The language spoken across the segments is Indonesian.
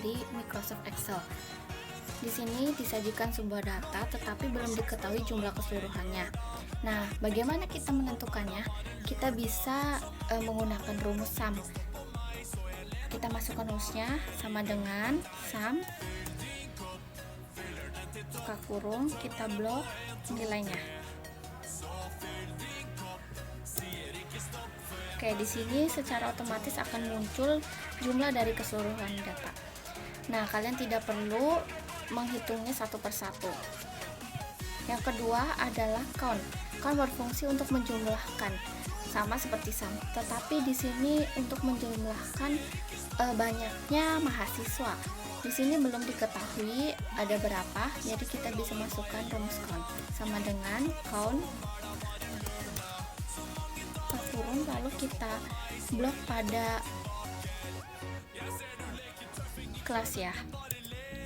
dari Microsoft Excel. Di sini disajikan sebuah data tetapi belum diketahui jumlah keseluruhannya. Nah, bagaimana kita menentukannya? Kita bisa menggunakan rumus sum. Kita masukkan rumusnya sama dengan sum buka kurung, kita blok nilainya. Oke, di sini secara otomatis akan muncul jumlah dari keseluruhan data. Nah, kalian tidak perlu menghitungnya satu persatu. Yang kedua adalah count. Count berfungsi untuk menjumlahkan, sama seperti sum. Tetapi di sini untuk menjumlahkan banyaknya mahasiswa. Di sini belum diketahui ada berapa, jadi kita bisa masukkan rumus count sama dengan count kurung, lalu kita blok pada kelas ya.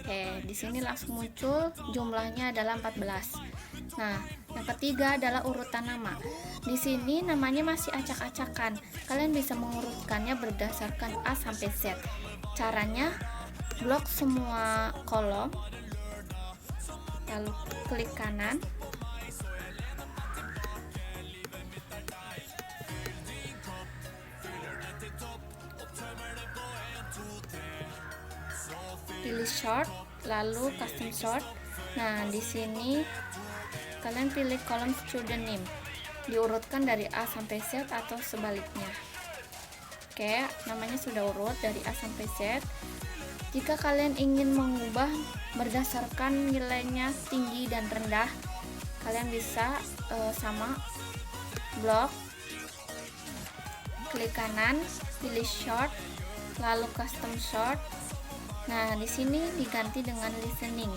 Oke, di sini langsung muncul jumlahnya adalah 14. Nah, yang ketiga adalah urutan nama. Di sini namanya masih acak-acakan. Kalian bisa mengurutkannya berdasarkan A sampai Z. Caranya blok semua kolom, lalu klik kanan, pilih sort, lalu custom sort. Nah, di sini kalian pilih kolom student name, diurutkan dari A sampai Z atau sebaliknya. Oke, namanya sudah urut dari A sampai Z. Jika kalian ingin mengubah berdasarkan nilainya tinggi dan rendah, kalian bisa sama blok, klik kanan, pilih sort, lalu custom sort. Nah, di sini diganti dengan listening.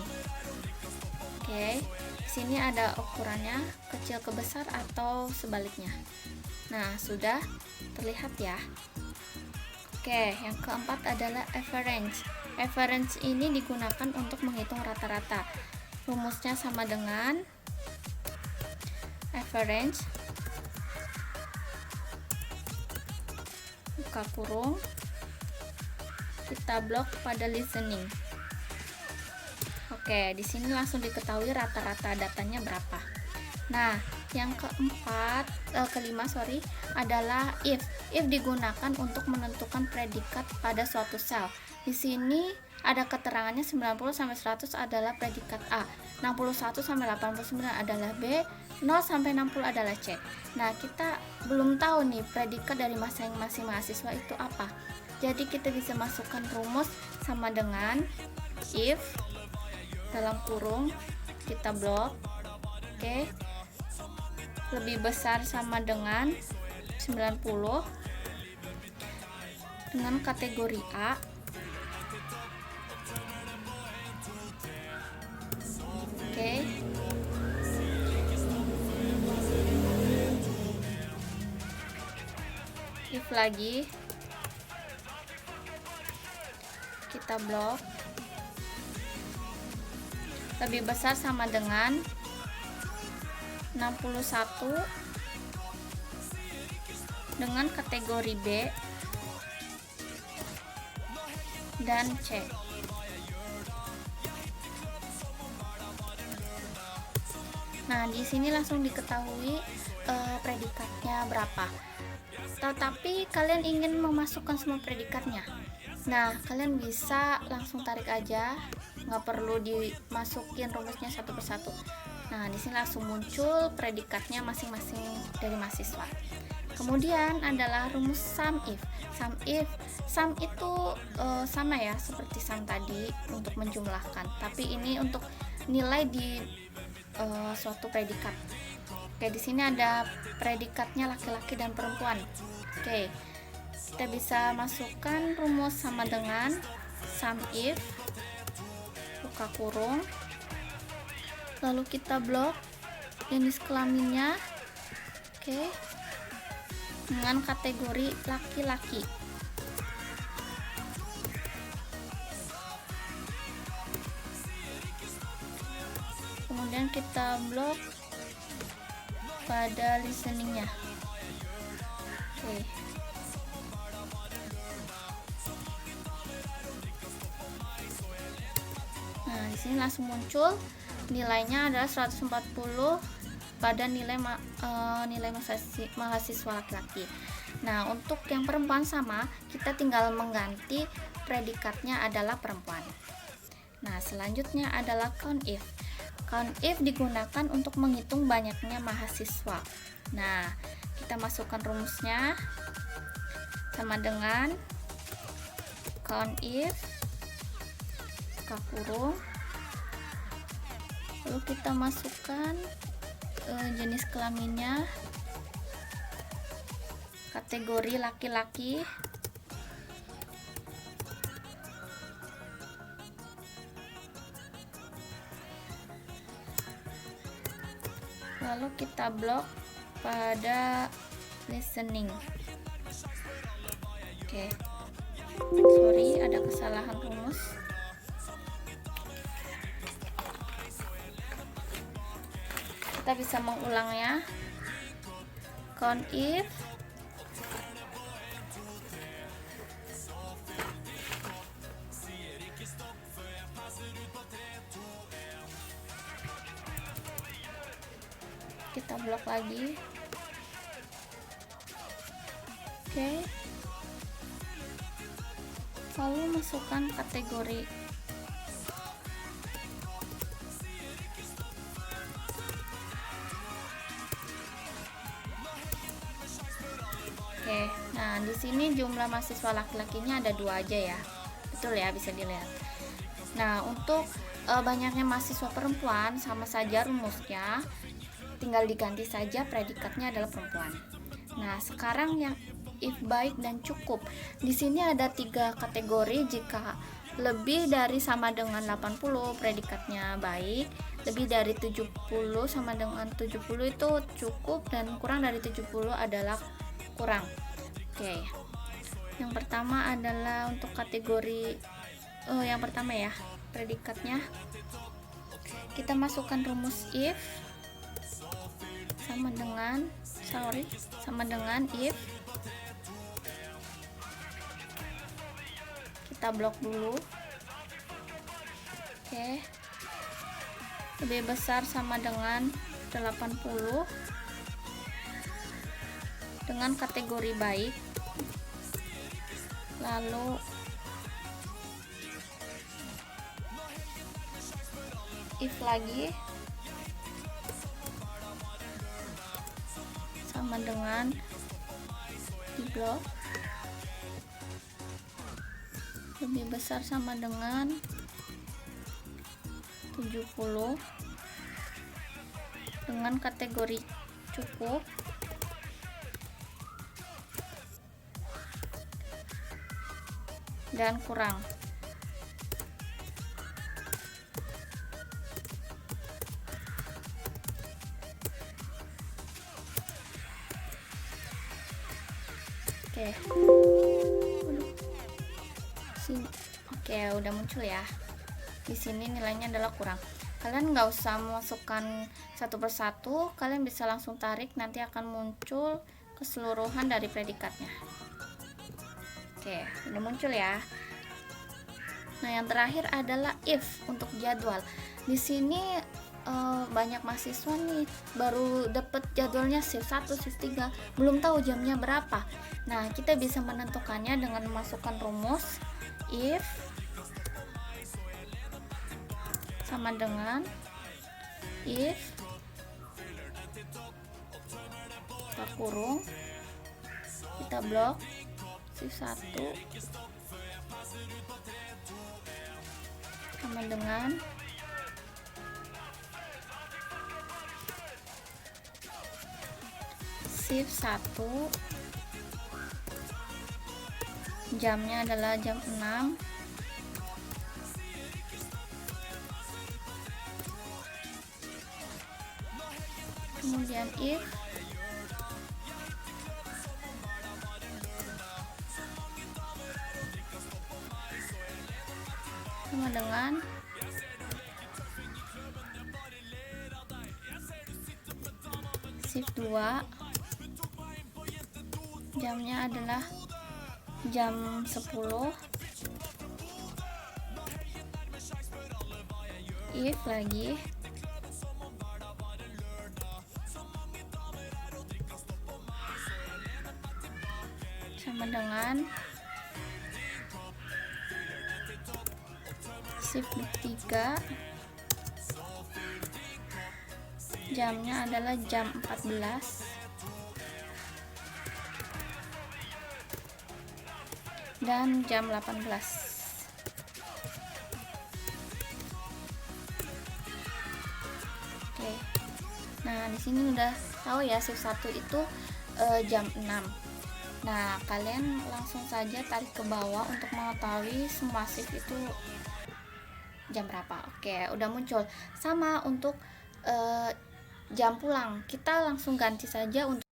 Oke, di sini ada ukurannya kecil ke besar atau sebaliknya. Nah, sudah terlihat ya. Oke, yang keempat adalah average. Average ini digunakan untuk menghitung rata-rata. Rumusnya sama dengan average buka kurung, kita blok pada listening. Oke, di sini langsung diketahui rata-rata datanya berapa. Nah, yang kelima adalah if. If digunakan untuk menentukan predikat pada suatu sel. Di sini ada keterangannya 90 sampai 100 adalah predikat A, 61 sampai 89 adalah B, 0 sampai 60 adalah C. Nah, kita belum tahu nih predikat dari masing-masing mahasiswa itu apa. Jadi kita bisa masukkan rumus sama dengan if dalam kurung, kita blok. Oke, lebih besar sama dengan 90 dengan kategori A. Oke, if lagi, kita blok, lebih besar sama dengan 61 dengan kategori B dan C. Nah, di sini langsung diketahui predikatnya berapa. Tetapi kalian ingin memasukkan semua predikatnya. Nah, kalian bisa langsung tarik aja, nggak perlu dimasukin rumusnya satu persatu. Nah, di sini langsung muncul predikatnya masing-masing dari mahasiswa. Kemudian adalah rumus sum if. Sum itu sama ya seperti sum tadi untuk menjumlahkan, tapi ini untuk nilai di suatu predikat. Oke, di sini ada predikatnya laki-laki dan perempuan. Oke, kita bisa masukkan rumus sama dengan sum if buka kurung, lalu kita blok jenis kelaminnya. Oke, dengan kategori laki-laki. Kemudian kita blok pada listeningnya. Oke. sini langsung muncul nilainya adalah 140 pada nilai mahasiswa laki-laki. Nah, untuk yang perempuan sama, kita tinggal mengganti predikatnya adalah perempuan. Nah, selanjutnya adalah count if. Count if digunakan untuk menghitung banyaknya mahasiswa. Nah, kita masukkan rumusnya sama dengan count if buka kurung, lalu kita masukkan jenis kelaminnya, kategori laki-laki, lalu kita blok pada listening. Oke, sorry ada kesalahan rumus. Kita bisa mengulangnya. Count if kita blok lagi. Oke, lalu masukkan kategori. Oke, nah di sini jumlah mahasiswa laki-lakinya ada 2 aja ya, betul ya, bisa dilihat. Nah, untuk banyaknya mahasiswa perempuan sama saja rumusnya, tinggal diganti saja predikatnya adalah perempuan. Nah, sekarang yang if baik dan cukup. Di sini ada 3 kategori. Jika lebih dari sama dengan 80 predikatnya baik, lebih dari 70 sama dengan 70 itu cukup, dan kurang dari 70 adalah kurang. Oke, yang pertama adalah untuk kategori yang pertama ya, predikatnya kita masukkan rumus if sama dengan if, kita blok dulu. Oke, lebih besar sama dengan 80 dengan kategori baik, lalu if lagi sama dengan di blok, lebih besar sama dengan 70 dengan kategori cukup, dan kurang. Oke, udah muncul ya. Di sini nilainya adalah kurang. Kalian nggak usah memasukkan satu persatu, kalian bisa langsung tarik, nanti akan muncul keseluruhan dari predikatnya. Oke, udah muncul ya. Nah, yang terakhir adalah if untuk jadwal. Di sini banyak mahasiswa nih baru dapat jadwalnya shift 1, shift 3, belum tahu jamnya berapa. Nah, kita bisa menentukannya dengan memasukkan rumus if sama dengan if kita kurung, kita blok shift 1 sama dengan shift 1, jamnya adalah jam 6, kemudian if sama dengan shift 2, jamnya adalah jam 10, if lagi sama dengan shift 3, jamnya adalah jam 14 dan jam 18. Oke. Nah, di sini udah tahu ya shift 1 itu jam 6. Nah, kalian langsung saja tarik ke bawah untuk mengetahui semua shift itu jam berapa. Oke, udah muncul. Sama untuk jam pulang, kita langsung ganti saja untuk